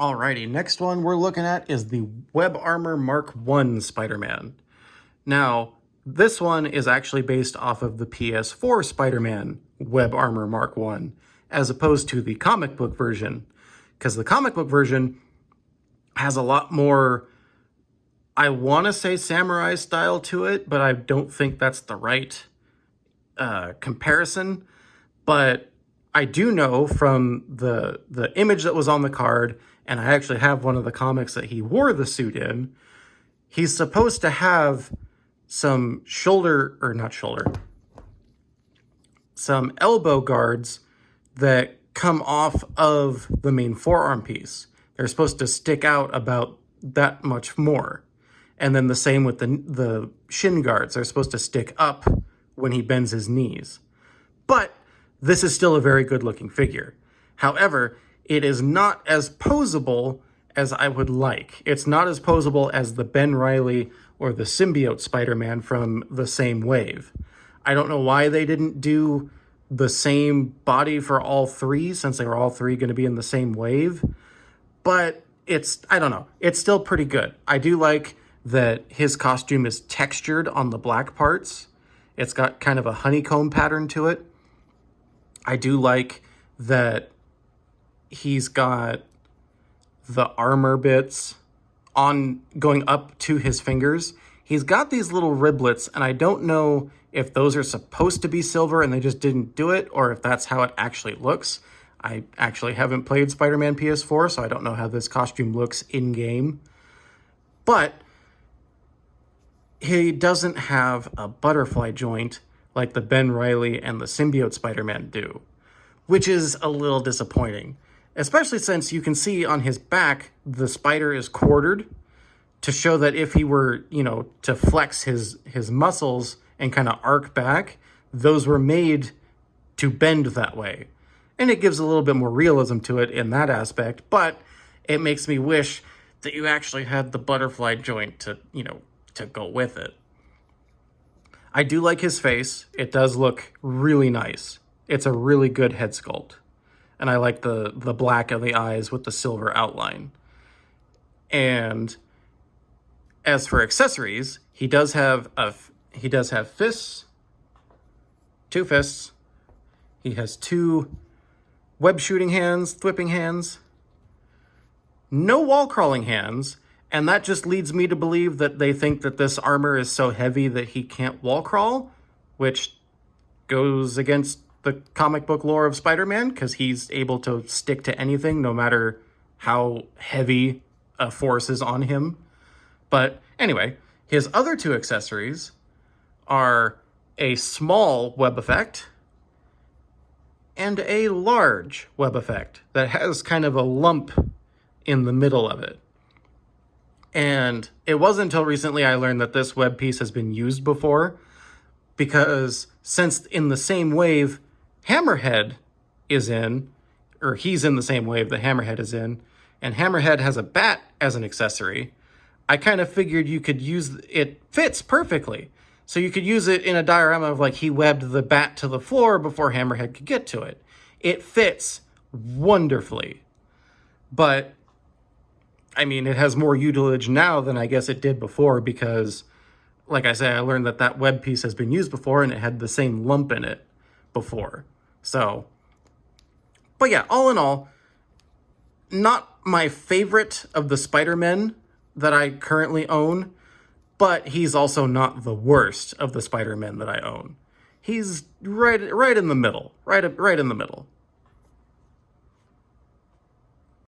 Alrighty, next one we're looking at is the Web Armor Mark I Spider-Man. Now, this one is actually based off of the PS4 Spider-Man Web Armor Mark I, as opposed to the comic book version, because the comic book version has a lot more, I want to say samurai style to it, but I don't think that's the right comparison. But I do know from the image that was on the card, and I actually have one of the comics that he wore the suit in, he's supposed to have some some elbow guards that come off of the main forearm piece. They're supposed to stick out about that much more. And then the same with the shin guards. They're supposed to stick up when he bends his knees. But this is still a very good looking figure. However, it is not as posable as I would like. It's not as posable as the Ben Reilly or the symbiote Spider-Man from the same wave. I don't know why they didn't do the same body for all three, since they were all three going to be in the same wave. But I don't know. It's still pretty good. I do like that his costume is textured on the black parts. It's got kind of a honeycomb pattern to it. I do like that he's got the armor bits on going up to his fingers. He's got these little riblets, and I don't know if those are supposed to be silver and they just didn't do it, or if that's how it actually looks. I actually haven't played Spider-Man PS4, so I don't know how this costume looks in-game. But he doesn't have a butterfly joint like the Ben Reilly and the symbiote Spider-Man do, which is a little disappointing, especially since you can see on his back the spider is quartered to show that if he were, to flex his muscles and kind of arc back, those were made to bend that way. And it gives a little bit more realism to it in that aspect, but it makes me wish that you actually had the butterfly joint to go with it. I do like his face. It does look really nice. It's a really good head sculpt. And I like the black of the eyes with the silver outline. And as for accessories, he does have fists, 2 fists. He has 2 web shooting hands, whipping hands, no wall crawling hands, and that just leads me to believe that they think that this armor is so heavy that he can't wall crawl, which goes against the comic book lore of Spider-Man, because he's able to stick to anything no matter how heavy a force is on him. But anyway, his other 2 accessories are a small web effect and a large web effect that has kind of a lump in the middle of it. And it wasn't until recently I learned that this web piece has been used before, because since in the same wave Hammerhead is in, or he's in the same wave that Hammerhead is in, and Hammerhead has a bat as an accessory, I kind of figured you could use it. Fits perfectly. So you could use it in a diorama of like he webbed the bat to the floor before Hammerhead could get to it. It fits wonderfully. But I mean, it has more utilage now than I guess it did before, because like I say, I learned that web piece has been used before and it had the same lump in it before. So, but yeah, all in all, not my favorite of the Spider-Men that I currently own, but he's also not the worst of the Spider-Men that I own. He's right in the middle, right in the middle.